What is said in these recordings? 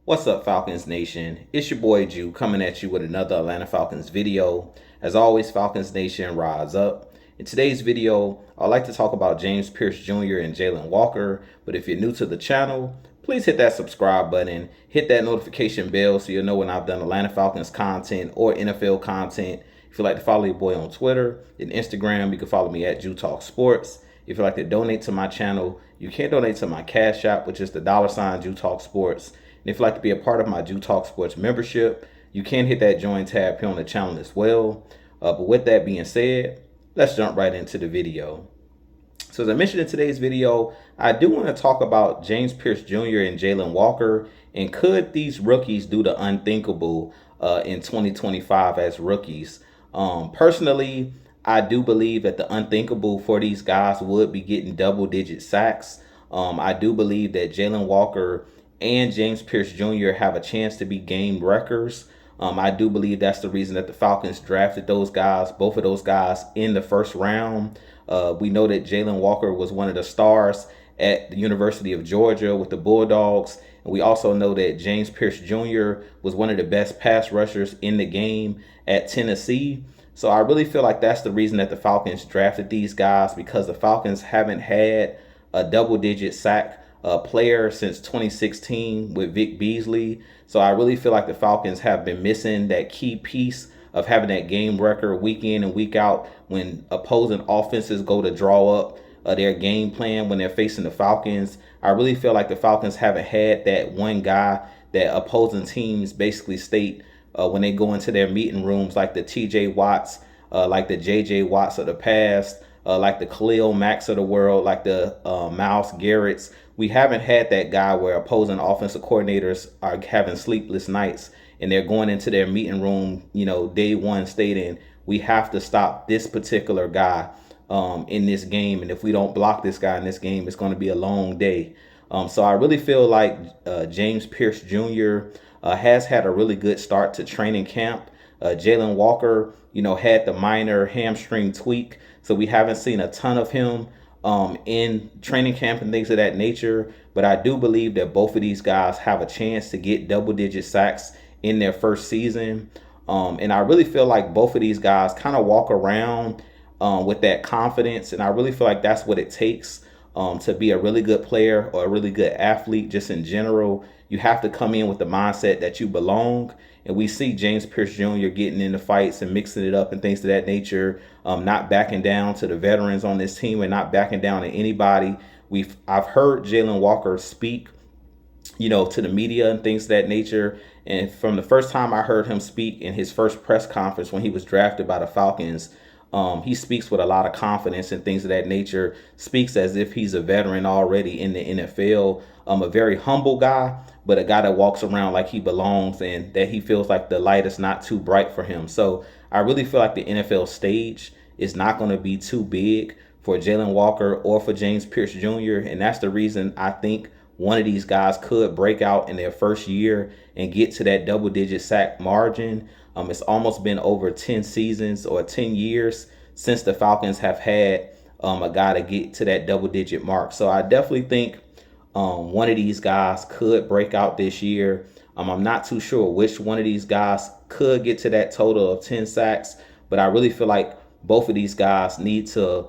What's up, Falcons Nation? It's your boy Jew coming at you with another Atlanta Falcons video. As always, Falcons Nation, rise up. In today's video, I'd like to talk about James Pearce Jr. and Jalon Walker. But if you're new to the channel, please hit that subscribe button, hit that notification bell so you'll know when I've done Atlanta Falcons content or NFL content. If you'd like to follow your boy on Twitter and Instagram, you can follow me at Jew Talk Sports. If you'd like to donate to my channel, you can donate to my Cash App, which is the $ Jew Talk Sports. And if you'd like to be a part of my Jew Talk Sports membership, you can hit that join tab here on the channel as well. But with that being said, let's jump right into the video. So as I mentioned in today's video, I do want to talk about James Pearce Jr. and Jalon Walker, and could these rookies do the unthinkable in 2025 as rookies? Personally, I do believe that the unthinkable for these guys would be getting double-digit sacks. I do believe that Jalon Walker and James Pearce Jr. have a chance to be game wreckers. I do believe that's the reason that the Falcons drafted those guys, both of those guys, in the first round. We know that Jalon Walker was one of the stars at the University of Georgia with the Bulldogs. And we also know that James Pearce Jr. was one of the best pass rushers in the game at Tennessee. So I really feel like that's the reason that the Falcons drafted these guys, because the Falcons haven't had a double-digit sack player since 2016 with Vic Beasley. So I really feel like the Falcons have been missing that key piece of having that game record week in and week out when opposing offenses go to draw up their game plan when they're facing the Falcons. I really feel like the Falcons haven't had that one guy that opposing teams basically state when they go into their meeting rooms, like the TJ Watts, like the JJ Watts of the past, like the Khalil Macks of the world, like the Myles Garretts. We haven't had that guy where opposing offensive coordinators are having sleepless nights and they're going into their meeting room, day one stating, we have to stop this particular guy in this game. And if we don't block this guy in this game, it's going to be a long day. So I really feel like James Pearce Jr. Has had a really good start to training camp. Jalon Walker, had the minor hamstring tweak, so we haven't seen a ton of him in training camp and things of that nature. But I do believe that both of these guys have a chance to get double-digit sacks in their first season. And I really feel like both of these guys kind of walk around with that confidence. And I really feel like that's what it takes to be a really good player or a really good athlete just in general. You have to come in with the mindset that you belong. And we see James Pearce Jr. getting into fights and mixing it up and things of that nature, not backing down to the veterans on this team and not backing down to anybody. I've heard Jalon Walker speak, to the media and things of that nature. And from the first time I heard him speak in his first press conference when he was drafted by the Falcons, he speaks with a lot of confidence and things of that nature, speaks as if he's a veteran already in the NFL. A very humble guy, but a guy that walks around like he belongs and that he feels like the light is not too bright for him. So I really feel like the NFL stage is not going to be too big for Jalon Walker or for James Pearce Jr. And that's the reason I think one of these guys could break out in their first year and get to that double-digit sack margin. It's almost been over 10 seasons or 10 years since the Falcons have had a guy to get to that double-digit mark. So I definitely think one of these guys could break out this year. I'm not too sure which one of these guys could get to that total of 10 sacks, but I really feel like both of these guys need to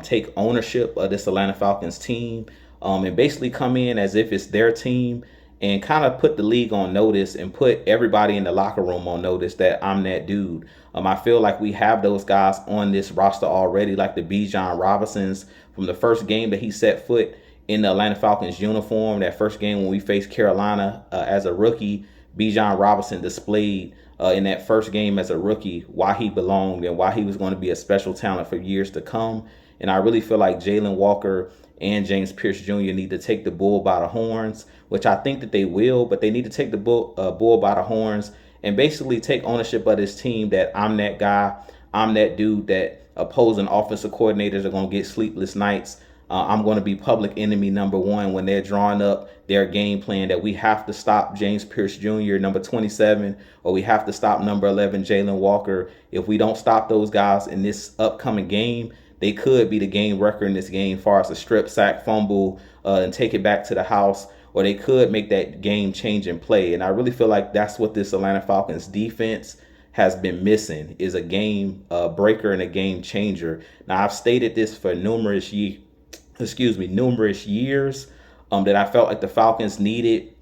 take ownership of this Atlanta Falcons team and basically come in as if it's their team and kind of put the league on notice and put everybody in the locker room on notice that I'm that dude. I feel like we have those guys on this roster already, like the Bijan Robinsons from the first game that he set foot in the Atlanta Falcons uniform. That first game when we faced Carolina as a rookie, Bijan Robinson displayed in that first game as a rookie why he belonged and why he was going to be a special talent for years to come. And I really feel like Jalon Walker and James Pearce Jr. need to take the bull by the horns, which I think that they will, but they need to take the bull by the horns and basically take ownership of this team, that I'm that guy, I'm that dude that opposing offensive coordinators are going to get sleepless nights. I'm going to be public enemy number one when they're drawing up their game plan, that we have to stop James Pearce Jr., number 27, or we have to stop number 11, Jalon Walker. If we don't stop those guys in this upcoming game, they could be the game record in this game as far as a strip, sack, fumble, and take it back to the house, or they could make that game-changing play. And I really feel like that's what this Atlanta Falcons defense has been missing, is a game breaker and a game changer. Now, I've stated this for numerous years, that I felt like the Falcons needed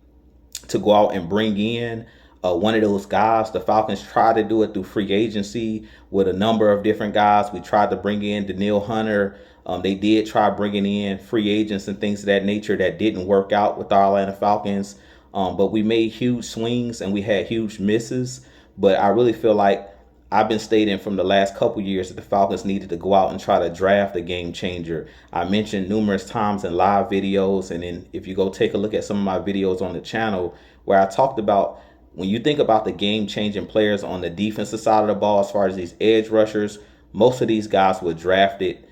to go out and bring in one of those guys. The Falcons tried to do it through free agency with a number of different guys. We tried to bring in Danielle Hunter. They did try bringing in free agents and things of that nature that didn't work out with our Atlanta Falcons. But we made huge swings and we had huge misses. But I really feel like I've been stating from the last couple years that the Falcons needed to go out and try to draft a game changer. I mentioned numerous times in live videos, and then if you go take a look at some of my videos on the channel where I talked about, when you think about the game-changing players on the defensive side of the ball, as far as these edge rushers, most of these guys were drafted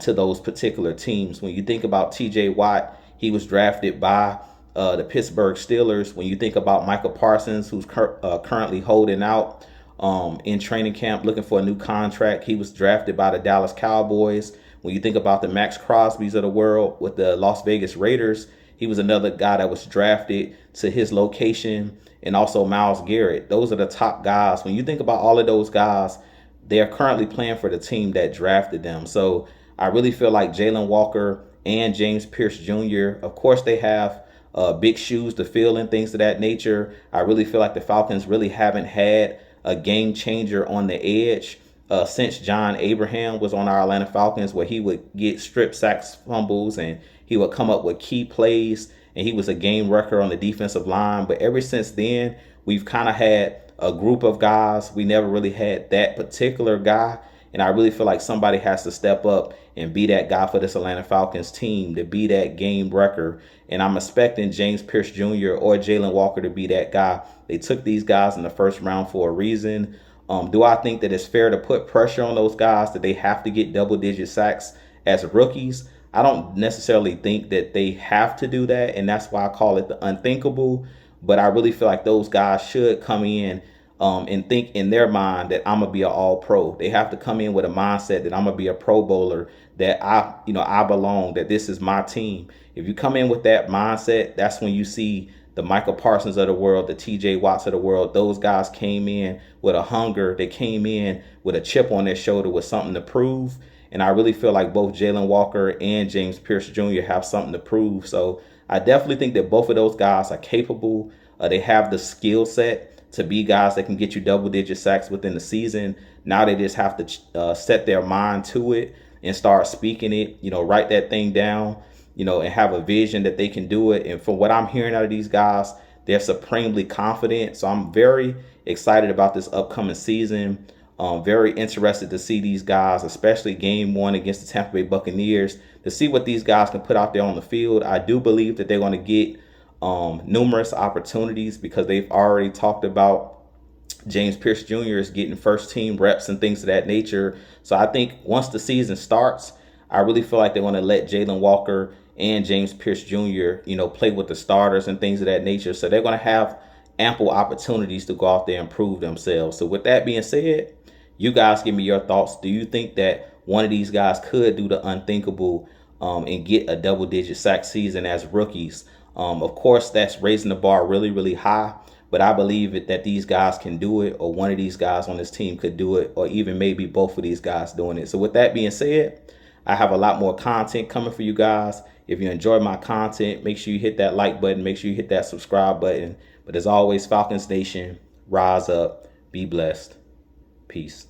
to those particular teams. When you think about TJ Watt, he was drafted by the Pittsburgh Steelers. When you think about Michael Parsons, who's currently holding out in training camp looking for a new contract, he was drafted by the Dallas Cowboys. When you think about the Max Crosbys of the world with the Las Vegas Raiders, he was another guy that was drafted to his location. And also Myles Garrett. Those are the top guys. When you think about all of those guys, they're currently playing for the team that drafted them. So I really feel like Jalon Walker and James Pearce Jr., of course, they have big shoes to fill and things of that nature. I really feel like the Falcons really haven't had a game changer on the edge since John Abraham was on our Atlanta Falcons, where he would get strip sacks, fumbles, and he would come up with key plays, and he was a game wrecker on the defensive line. But ever since then, we've kind of had a group of guys. We never really had that particular guy. And I really feel like somebody has to step up and be that guy for this Atlanta Falcons team, to be that game wrecker. And I'm expecting James Pearce Jr. or Jalon Walker to be that guy. They took these guys in the first round for a reason. Do I think that it's fair to put pressure on those guys, that they have to get double-digit sacks as rookies? I don't necessarily think that they have to do that, and that's why I call it the unthinkable. But I really feel like those guys should come in and think in their mind that I'm gonna be an all-pro. They have to come in with a mindset that I'm gonna be a Pro Bowler, that I belong, that this is my team. If you come in with that mindset, that's when you see the Michael Parsons of the world, the TJ Watts of the world. Those guys came in with a hunger. They came in with a chip on their shoulder with something to prove. And I really feel like both Jalon Walker and James Pearce Jr. have something to prove. So I definitely think that both of those guys are capable. They have the skill set to be guys that can get you double-digit sacks within the season. Now they just have to set their mind to it and start speaking it, write that thing down, and have a vision that they can do it. And from what I'm hearing out of these guys, they're supremely confident. So I'm very excited about this upcoming season. Very interested to see these guys, especially game one against the Tampa Bay Buccaneers, to see what these guys can put out there on the field. I do believe that they're going to get numerous opportunities, because they've already talked about James Pearce Jr. is getting first team reps and things of that nature. So I think once the season starts, I really feel like they're going to let Jalon Walker and James Pearce Jr., play with the starters and things of that nature. So they're going to have ample opportunities to go out there and prove themselves. So with that being said, you guys give me your thoughts. Do you think that one of these guys could do the unthinkable and get a double-digit sack season as rookies? Of course, that's raising the bar really, really high. But I believe that these guys can do it, or one of these guys on this team could do it, or even maybe both of these guys doing it. So with that being said, I have a lot more content coming for you guys. If you enjoy my content, make sure you hit that like button. Make sure you hit that subscribe button. But as always, Falcons Nation, rise up, be blessed. Peace.